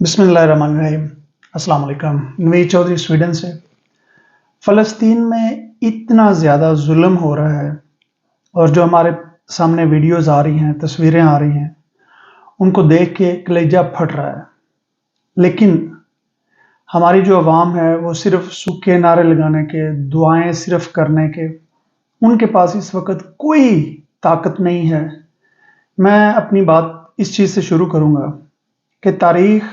बिस्मिल्लाहिर्रहमानिर्रहीम। अस्सलाम वालेकुम। नवीद चौधरी स्वीडन से। फ़लस्तीन में इतना ज़्यादा जुल्म हो रहा है और जो हमारे सामने वीडियोज़ आ रही हैं, तस्वीरें आ रही हैं, उनको देख के कलेजा फट रहा है। लेकिन हमारी जो अवाम है वो सिर्फ सूखे नारे लगाने के, दुआएं सिर्फ करने के, उनके पास इस वक्त कोई ताकत नहीं है। मैं अपनी बात इस चीज़ से शुरू करूँगा कि तारीख़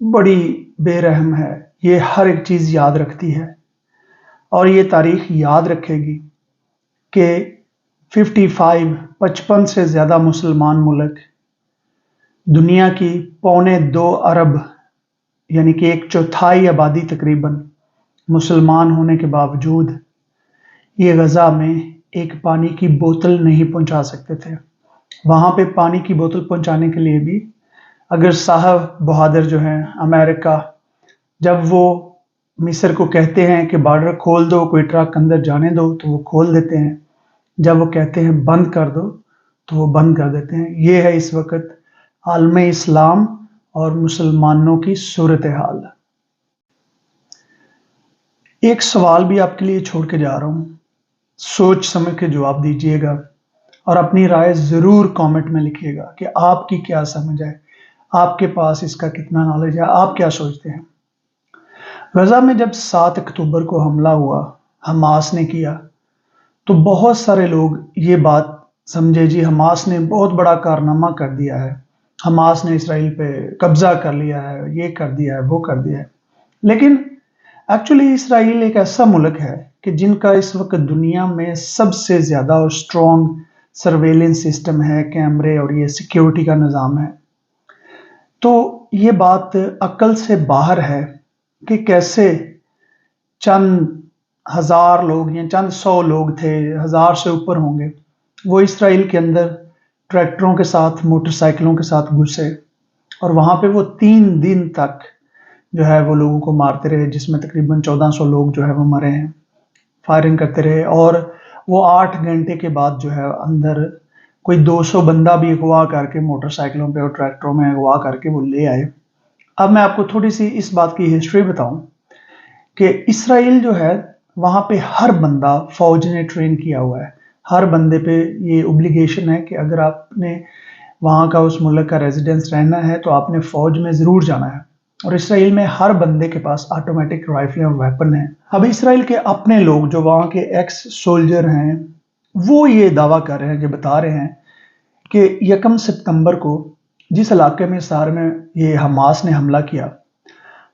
बड़ी बेरहम है। ये हर एक चीज़ याद रखती है और ये तारीख़ याद रखेगी कि 55 से ज़्यादा मुसलमान मुल्क, दुनिया की 2.25 अरब यानी कि 1/4 आबादी तकरीबन मुसलमान होने के बावजूद ये गज़ा में एक पानी की बोतल नहीं पहुंचा सकते थे। वहाँ पे पानी की बोतल पहुंचाने के लिए भी अगर साहब बहादुर जो हैं अमेरिका, जब वो मिस्र को कहते हैं कि बॉर्डर खोल दो, कोई ट्रक अंदर जाने दो, तो वो खोल देते हैं। जब वो कहते हैं बंद कर दो, तो वो बंद कर देते हैं। ये है इस वक्त आलम इस्लाम और मुसलमानों की सूरत हाल। एक सवाल भी आपके लिए छोड़ के जा रहा हूँ, सोच समझ के जवाब दीजिएगा और अपनी राय ज़रूर कमेंट में लिखिएगा कि आपकी क्या समझ है, आपके पास इसका कितना नॉलेज है, आप क्या सोचते हैं। गज़ा में जब 7 अक्टूबर को हमला हुआ, हमास ने किया, तो बहुत सारे लोग ये बात समझे जी हमास ने बहुत बड़ा कारनामा कर दिया है, हमास ने इसराइल पे कब्जा कर लिया है, ये कर दिया है, वो कर दिया है। लेकिन एक्चुअली इसराइल एक ऐसा मुल्क है कि जिनका इस वक्त दुनिया में सबसे ज़्यादा और स्ट्रॉन्ग सर्वेलेंस सिस्टम है, कैमरे और ये सिक्योरिटी का निज़ाम है। तो ये बात अक्ल से बाहर है कि कैसे चंद हज़ार लोग या चंद 100 लोग थे, 1000 से ऊपर होंगे, वो इसराइल के अंदर ट्रैक्टरों के साथ, मोटरसाइकिलों के साथ घुसे और वहाँ पे वो 3 दिन तक जो है वो लोगों को मारते रहे, जिसमें तकरीबन 1400 लोग जो है वो मरे हैं। फायरिंग करते रहे और वो 8 घंटे के बाद जो है अंदर कोई 200 बंदा भी अगवा करके मोटरसाइकिलों पे और ट्रैक्टरों में अगवा करके वो ले आए। अब मैं आपको थोड़ी सी इस बात की हिस्ट्री बताऊं कि इसराइल जो है वहाँ पे हर बंदा फौज ने ट्रेन किया हुआ है। हर बंदे पे ये ओब्लिगेशन है कि अगर आपने वहाँ का उस मुल्क का रेजिडेंस रहना है तो आपने फौज में ज़रूर जाना है। और इसराइल में हर बंदे के पास ऑटोमेटिक राइफलें और वेपन है। अब इसराइल के अपने लोग जो वहाँ के एक्स सोल्जर हैं वो ये दावा कर रहे हैं, कि बता रहे हैं कि 1 सितंबर को जिस इलाके में सार में ये हमास ने हमला किया,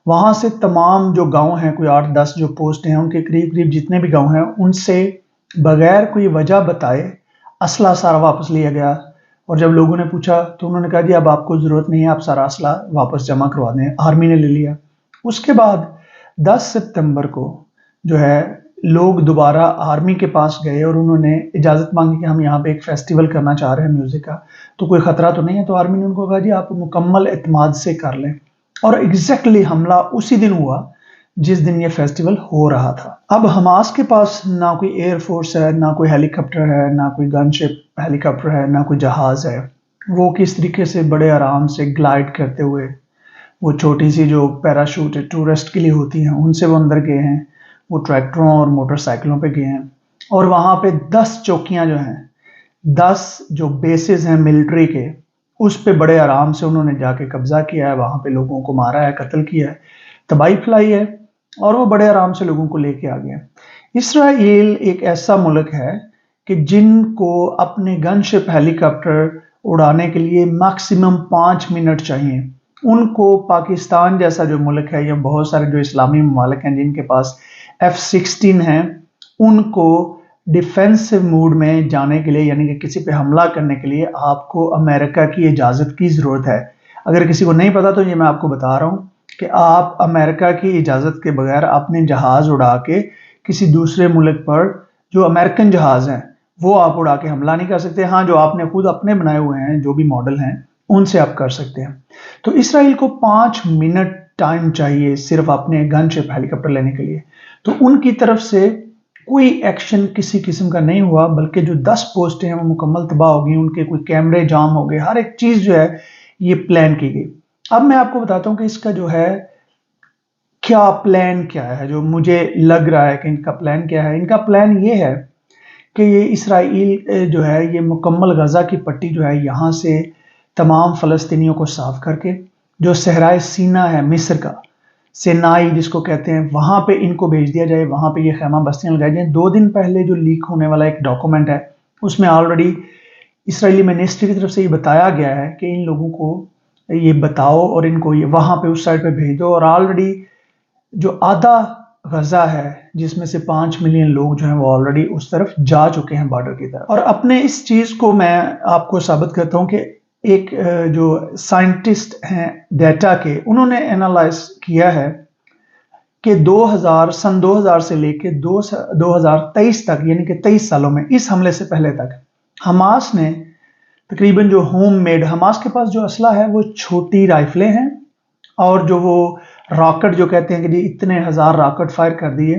वहाँ से तमाम जो गांव हैं, कोई 8-10 जो पोस्ट हैं, उनके करीब करीब जितने भी गांव हैं, उनसे बगैर कोई वजह बताए असला सारा वापस लिया गया। और जब लोगों ने पूछा तो उन्होंने कहा जी अब आपको ज़रूरत नहीं है, आप सारा असला वापस जमा करवा दें, आर्मी ने ले लिया। उसके बाद 10 सितंबर को जो है लोग दोबारा आर्मी के पास गए और उन्होंने इजाज़त मांगी कि हम यहाँ पे एक फेस्टिवल करना चाह रहे हैं म्यूज़िक का, तो कोई ख़तरा तो नहीं है। तो आर्मी ने उनको कहा जी आप मुकम्मल एतमाद से कर लें। और एग्जैक्टली हमला उसी दिन हुआ जिस दिन ये फेस्टिवल हो रहा था। अब हमास के पास ना कोई एयरफोर्स है, ना कोई हेलीकॉप्टर है, ना कोई गनशिप हेलीकॉप्टर है, ना कोई जहाज है। वो किस तरीके से बड़े आराम से ग्लाइड करते हुए, वो छोटी सी जो पैराशूट टूरिस्ट के लिए होती हैं, उनसे वो अंदर गए हैं, वो ट्रैक्टरों और मोटरसाइकिलों पे गए हैं। और वहाँ पे 10 चौकियाँ जो हैं, 10 जो बेसिस हैं मिलिट्री के, उस पे बड़े आराम से उन्होंने जाके कब्जा किया है, वहाँ पे लोगों को मारा है, कत्ल किया है, तबाही फैलाई है और वो बड़े आराम से लोगों को लेके आ गए। इसराइल एक ऐसा मुल्क है कि जिनको अपने गनशिप हेलीकॉप्टर उड़ाने के लिए मैक्सिमम 5 मिनट चाहिए। उनको पाकिस्तान जैसा जो मुल्क है या बहुत सारे जो इस्लामी ममालिक हैं जिनके पास F-16 हैं, उनको डिफेंसिव मूड में जाने के लिए यानी कि किसी पे हमला करने के लिए आपको अमेरिका की इजाज़त की ज़रूरत है। अगर किसी को नहीं पता तो ये मैं आपको बता रहा हूँ कि आप अमेरिका की इजाज़त के बगैर अपने जहाज़ उड़ा के किसी दूसरे मुल्क पर, जो अमेरिकन जहाज़ हैं, वो आप उड़ा के हमला नहीं कर सकते। हाँ, जो आपने खुद अपने बनाए हुए हैं, जो भी मॉडल हैं, उनसे आप कर सकते हैं। तो इसराइल को 5 मिनट टाइम चाहिए सिर्फ अपने गनशिप हेलीकॉप्टर लेने के लिए। तो उनकी तरफ से कोई एक्शन किसी किस्म का नहीं हुआ, बल्कि जो 10 पोस्टें हैं वो मुकम्मल तबाह हो गई, उनके कोई कैमरे जाम हो गए, हर एक चीज़ जो है ये प्लान की गई। अब मैं आपको बताता हूं कि इसका जो है क्या प्लान क्या है, जो मुझे लग रहा है कि इनका प्लान क्या है। इनका प्लान ये है कि ये इसराइल जो है ये मुकम्मल गज़ा की पट्टी जो है यहाँ से तमाम फ़लस्तीनियों को साफ करके जो सहराए सीना है मिस्र का, सेनाई जिसको कहते हैं, वहाँ पे इनको भेज दिया जाए, वहाँ पे ये खैमा बस्तियाँ लगाई जाएँ। 2 दिन पहले जो लीक होने वाला एक डॉक्यूमेंट है उसमें ऑलरेडी इसराइली मिनिस्ट्री की तरफ से ये बताया गया है कि इन लोगों को ये बताओ और इनको ये वहाँ पे उस साइड पे भेज दो। और ऑलरेडी जो आधा गजा है जिसमें से 5 मिलियन लोग जो हैं वो ऑलरेडी उस तरफ जा चुके हैं बॉर्डर की तरफ। और अपने इस चीज को मैं आपको साबित करता हूं कि एक जो साइंटिस्ट हैं डेटा के, उन्होंने एनालाइज किया है कि 2000 से लेके 2023 तक, यानी कि 23 सालों में, इस हमले से पहले तक हमास ने तकरीबन जो होम मेड, हमास के पास जो असला है वो छोटी राइफलें हैं और जो वो रॉकेट जो कहते हैं कि जी इतने हजार रॉकेट फायर कर दिए,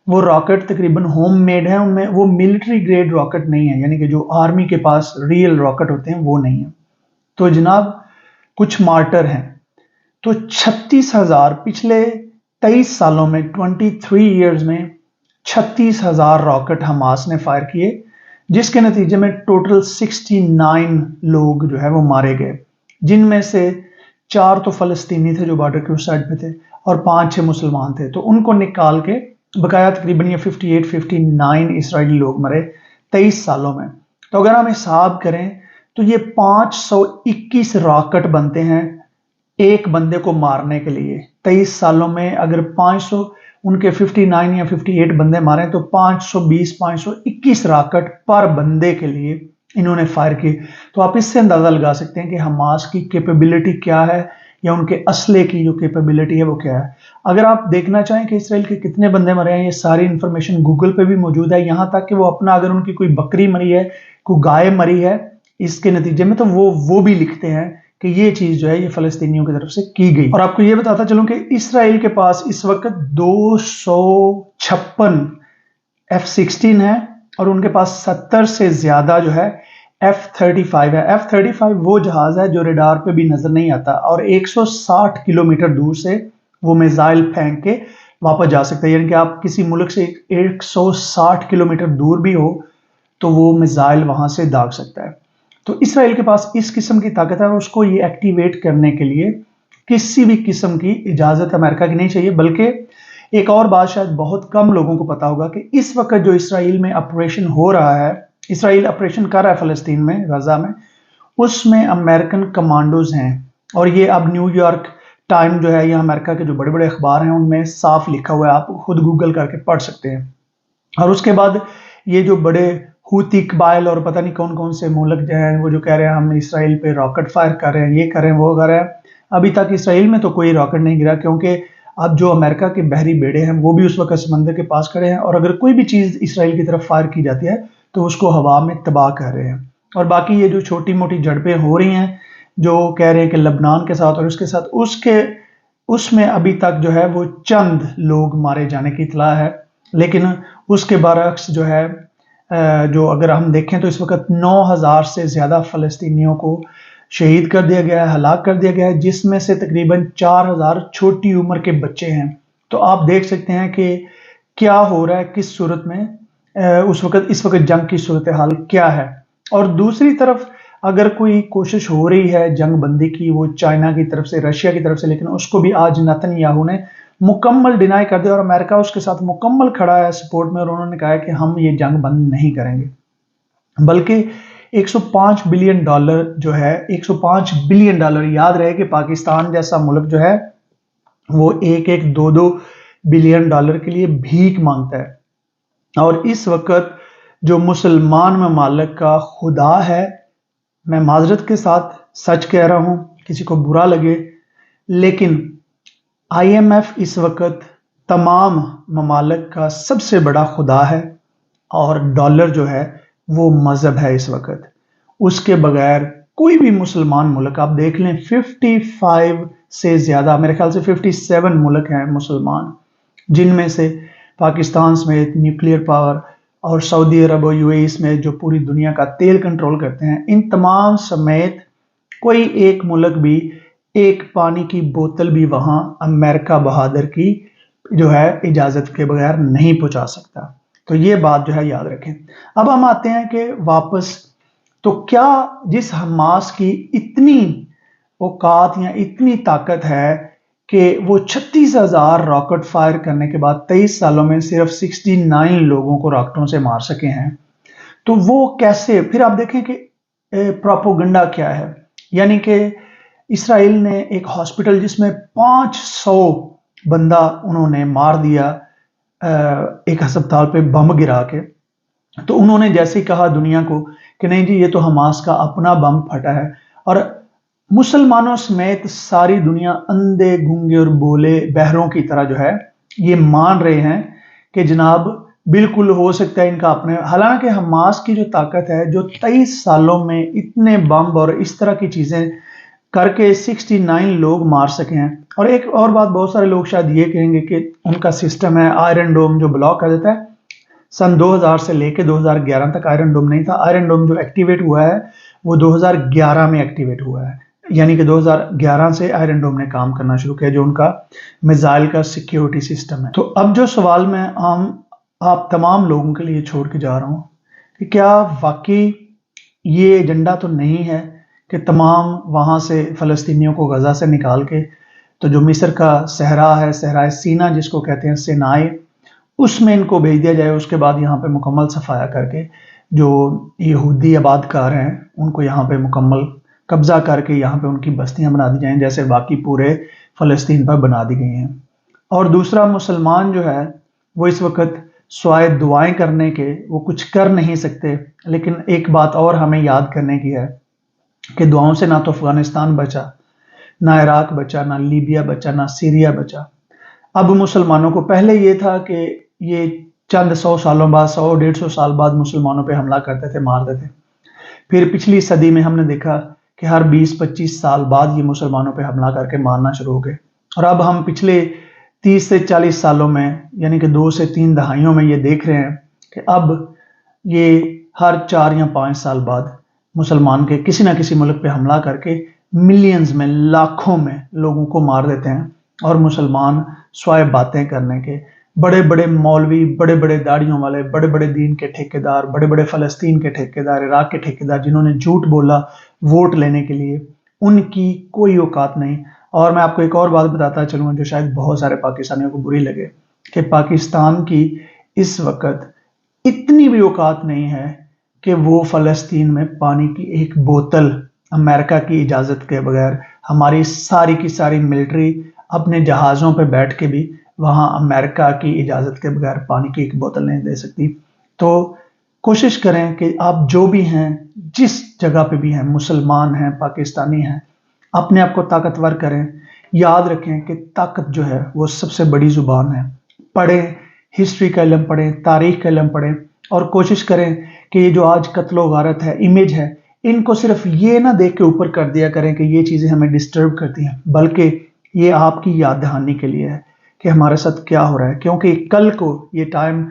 वो रॉकेट तकरीबन होम मेड है, उनमें वो मिलिट्री ग्रेड रॉकेट नहीं है, यानी कि जो आर्मी के पास रियल रॉकेट होते हैं वो नहीं है। तो जनाब कुछ मार्टर हैं। तो 36,000 पिछले 23 सालों में, 23 ईयर्स में 36,000 रॉकेट हमास ने फायर किए, जिसके नतीजे में टोटल 69 लोग जो है वो मारे गए, जिनमें से 4 तो फलस्तीनी थे जो बॉर्डर के उस साइड पे थे और 5-6 मुसलमान थे। तो उनको निकाल के बकाया तकरीबन ये 58-59 इसराइली लोग मरे 23 सालों में। तो अगर हम हिसाब करें तो ये 521 रॉकेट बनते हैं एक बंदे को मारने के लिए। 23 सालों में अगर 500 उनके 59 या 58 बंदे मारे तो 520-521 रॉकेट पर बंदे के लिए इन्होंने फायर किए। तो आप इससे अंदाजा लगा सकते हैं कि हमास की कैपेबिलिटी क्या है या उनके असले की जो कैपेबिलिटी है वो क्या है। अगर आप देखना चाहें कि इसराइल के कितने बंदे मरे हैं, ये सारी इंफॉर्मेशन गूगल पे भी मौजूद है, यहां तक कि वो अपना, अगर उनकी कोई बकरी मरी है, कोई गाय मरी है इसके नतीजे में, तो वो भी लिखते हैं कि ये चीज जो है ये फलस्तीनियों की तरफ से की गई। और आपको ये बताता चलूं कि इसराइल के पास इस वक्त 256 F-16 है और उनके पास 70 से ज्यादा जो है F-35 है। F-35 वो जहाज है जो रडार पे भी नजर नहीं आता और 160 किलोमीटर दूर से वो मिसाइल फेंक के वापस जा सकता है, यानी कि आप किसी मुल्क से 160 किलोमीटर दूर भी हो तो वो मिसाइल वहां से दाग सकता है। तो इसराइल के पास इस किस्म की ताकत है और उसको ये एक्टिवेट करने के लिए किसी भी किस्म की इजाजत अमेरिका की नहीं चाहिए। बल्कि एक और बात शायद बहुत कम लोगों को पता होगा कि इस वक्त जो इसराइल में ऑपरेशन हो रहा है, इसराइल ऑपरेशन कर रहा है फलस्तीन में, गजा में, उसमें अमेरिकन कमांडोज हैं। और ये अब न्यूयॉर्क टाइम जो है या अमेरिका के जो बड़े बड़े अखबार हैं उनमें साफ लिखा हुआ है, आप खुद गूगल करके पढ़ सकते हैं। और उसके बाद ये जो बड़े हूती कबाइल और पता नहीं कौन कौन से मुल्क जो हैं वो जो कह रहे हैं हम इसराइल पे रॉकेट फायर कर रहे हैं, ये कर रहे हैं, वो कर रहे हैं, अभी तक इसराइल में तो कोई रॉकेट नहीं गिरा, क्योंकि अब जो अमेरिका के बहरी बेड़े हैं वो भी उस वक्त समंदर के पास खड़े हैं और अगर कोई भी चीज इसराइल की तरफ फायर की जाती है तो उसको हवा में तबाह कर रहे हैं। और बाकी ये जो छोटी मोटी झड़पें हो रही हैं जो कह रहे हैं कि लबनान के साथ और उसके साथ, उसमें अभी तक जो है वो चंद लोग मारे जाने की इतला है। लेकिन उसके बरअक्स जो है जो अगर हम देखें तो इस वक्त 9,000 से ज्यादा फलस्तीनियों को शहीद कर दिया गया है, हलाक कर दिया गया है, जिसमें से तकरीबन 4,000 छोटी उम्र के बच्चे हैं। तो आप देख सकते हैं कि क्या हो रहा है, किस सूरत में इस वक्त जंग की सूरत हाल क्या है। और दूसरी तरफ अगर कोई कोशिश हो रही है जंग बंदी की, वो चाइना की तरफ से, रशिया की तरफ से, लेकिन उसको भी आज नेतन्याहू ने मुकम्मल डिनाई कर दिया और अमेरिका उसके साथ मुकम्मल खड़ा है सपोर्ट में और उन्होंने कहा है कि हम ये जंग बंद नहीं करेंगे। बल्कि 105 बिलियन डॉलर जो है, 105 बिलियन डॉलर, याद रहे कि पाकिस्तान जैसा मुल्क जो है वो 1-1, 2-2 बिलियन डॉलर के लिए भीख मांगता है। और इस वक्त जो मुसलमान ममालिक का खुदा है, मैं माजरत के साथ सच कह रहा हूं, किसी को बुरा लगे, लेकिन IMF इस वक्त तमाम ममालिक का सबसे बड़ा खुदा है और डॉलर जो है वो मजहब है इस वक्त। उसके बगैर कोई भी मुसलमान मुल्क आप देख लें, 55 से ज्यादा, मेरे ख्याल से 57 मुल्क हैं मुसलमान, जिनमें से पाकिस्तान समेत न्यूक्लियर पावर और सऊदी अरब और UAE समेत जो पूरी दुनिया का तेल कंट्रोल करते हैं, इन तमाम समेत कोई एक मुल्क भी ایک پانی کی بوتل بھی وہاں امریکہ بہادر کی جو ہے اجازت کے بغیر نہیں پہنچا سکتا۔ تو یہ بات جو ہے یاد رکھیں۔ اب ہم آتے ہیں کہ واپس، تو کیا جس حماس کی اتنی اوقات یا اتنی طاقت ہے کہ وہ 36,000 راکٹ فائر کرنے کے بعد 23 سالوں میں صرف 69 لوگوں کو راکٹوں سے مار سکے ہیں، تو وہ کیسے؟ پھر آپ دیکھیں کہ پروپوگنڈا کیا ہے، یعنی کہ اسرائیل نے ایک ہاسپٹل جس میں 500 بندہ انہوں نے مار دیا ایک ہسپتال پہ بم گرا کے، تو انہوں نے جیسے ہی کہا دنیا کو کہ نہیں جی یہ تو حماس کا اپنا بم پھٹا ہے، اور مسلمانوں سمیت ساری دنیا اندھے گونگے اور بولے بہروں کی طرح جو ہے یہ مان رہے ہیں کہ جناب بالکل ہو سکتا ہے ان کا اپنے، حالانکہ حماس کی جو طاقت ہے جو 23 سالوں میں اتنے بم اور اس طرح کی چیزیں کر کے 69 لوگ مار سکے ہیں۔ اور ایک اور بات بہت سارے لوگ شاید یہ کہیں گے کہ ان کا سسٹم ہے آئرن ڈوم جو بلاک کر دیتا ہے، سن 2000 سے لے کے 2011 تک آئرن ڈوم نہیں تھا، آئرن ڈوم جو ایکٹیویٹ ہوا ہے وہ 2011 میں ایکٹیویٹ ہوا ہے، یعنی کہ 2011 سے آئرن ڈوم نے کام کرنا شروع کیا جو ان کا میزائل کا سیکیورٹی سسٹم ہے۔ تو اب جو سوال میں آپ تمام لوگوں کے لیے چھوڑ کے جا رہا ہوں کہ کیا واقعی یہ ایجنڈا تو نہیں ہے کہ تمام وہاں سے فلسطینیوں کو غزہ سے نکال کے تو جو مصر کا صحرا ہے، صحرائے سینا جس کو کہتے ہیں سینائے، اس میں ان کو بھیج دیا جائے، اس کے بعد یہاں پہ مکمل صفایا کر کے جو یہودی آباد کار ہیں ان کو یہاں پہ مکمل قبضہ کر کے یہاں پہ ان کی بستیاں بنا دی جائیں جیسے باقی پورے فلسطین پر بنا دی گئی ہیں۔ اور دوسرا، مسلمان جو ہے وہ اس وقت سوائے دعائیں کرنے کے وہ کچھ کر نہیں سکتے، لیکن ایک بات اور ہمیں یاد کرنے کی ہے کہ دعاؤں سے نہ تو افغانستان بچا، نہ عراق بچا، نہ لیبیا بچا، نہ سیریا بچا۔ اب مسلمانوں کو پہلے یہ تھا کہ یہ چند 100 سالوں بعد، 100-150 سال بعد مسلمانوں پہ حملہ کرتے تھے، مارتے تھے۔ پھر پچھلی صدی میں ہم نے دیکھا کہ ہر 20-25 سال بعد یہ مسلمانوں پہ حملہ کر کے مارنا شروع ہو گئے، اور اب ہم پچھلے 30 سے 40 سالوں میں یعنی کہ 2 سے 3 دہائیوں میں یہ دیکھ رہے ہیں کہ اب یہ ہر 4 یا 5 سال بعد مسلمان کے کسی نہ کسی ملک پہ حملہ کر کے ملینز میں، لاکھوں میں لوگوں کو مار دیتے ہیں، اور مسلمان سوائے باتیں کرنے کے، بڑے بڑے مولوی، بڑے بڑے داڑھیوں والے، بڑے بڑے دین کے ٹھیکیدار، بڑے بڑے فلسطین کے ٹھیکیدار، عراق کے ٹھیکیدار جنہوں نے جھوٹ بولا ووٹ لینے کے لیے، ان کی کوئی اوقات نہیں۔ اور میں آپ کو ایک اور بات بتاتا چلوں گا جو شاید بہت سارے پاکستانیوں کو بری لگے، کہ پاکستان کی اس وقت اتنی بھی اوقات نہیں ہے کہ وہ فلسطین میں پانی کی ایک بوتل امریکہ کی اجازت کے بغیر، ہماری ساری کی ساری ملٹری اپنے جہازوں پہ بیٹھ کے بھی وہاں امریکہ کی اجازت کے بغیر پانی کی ایک بوتل نہیں دے سکتی۔ تو کوشش کریں کہ آپ جو بھی ہیں، جس جگہ پہ بھی ہیں، مسلمان ہیں، پاکستانی ہیں، اپنے آپ کو طاقتور کریں۔ یاد رکھیں کہ طاقت جو ہے وہ سب سے بڑی زبان ہے۔ پڑھیں، ہسٹری کا علم پڑھیں، تاریخ کا علم پڑھیں، اور کوشش کریں کہ یہ جو آج قتل و غارت ہے، امیج ہے، ان کو صرف یہ نہ دیکھ کے اوپر کر دیا کریں کہ یہ چیزیں ہمیں ڈسٹرب کرتی ہیں، بلکہ یہ آپ کی یاد دہانی کے لیے ہے کہ ہمارے ساتھ کیا ہو رہا ہے، کیونکہ کل کو یہ ٹائم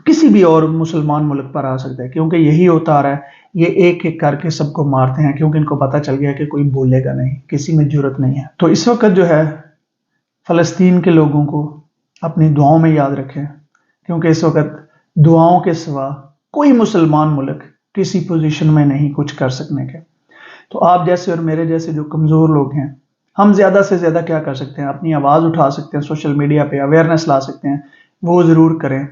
کسی بھی اور مسلمان ملک پر آ سکتا ہے، کیونکہ یہی ہوتا آ رہا ہے، یہ ایک ایک کر کے سب کو مارتے ہیں کیونکہ ان کو پتہ چل گیا کہ کوئی بولے گا نہیں، کسی میں جرت نہیں ہے۔ تو اس وقت جو ہے فلسطین کے لوگوں کو اپنی دعاؤں میں یاد رکھیں، کیونکہ اس وقت دعاؤں کے سوا کوئی مسلمان ملک کسی پوزیشن میں نہیں کچھ کر سکنے کے۔ تو آپ جیسے اور میرے جیسے جو کمزور لوگ ہیں، ہم زیادہ سے زیادہ کیا کر سکتے ہیں؟ اپنی آواز اٹھا سکتے ہیں، سوشل میڈیا پہ اویئرنیس لا سکتے ہیں، وہ ضرور کریں۔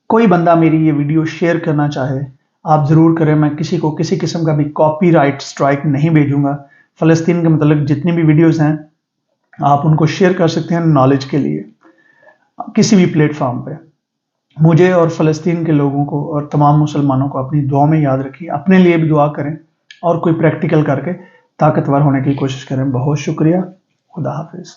کوئی بندہ میری یہ ویڈیو شیئر کرنا چاہے آپ ضرور کریں، میں کسی کو کسی قسم کا بھی کاپی رائٹ سٹرائک نہیں بھیجوں گا۔ فلسطین کے متعلق جتنی بھی ویڈیوز ہیں آپ ان کو شیئر کر سکتے ہیں نالج کے لیے کسی بھی پلیٹ فارم پہ۔ مجھے اور فلسطین کے لوگوں کو اور تمام مسلمانوں کو اپنی دعا میں یاد رکھیے، اپنے لیے بھی دعا کریں، اور کوئی پریکٹیکل کر کے طاقتور ہونے کی کوشش کریں۔ بہت شکریہ، خدا حافظ۔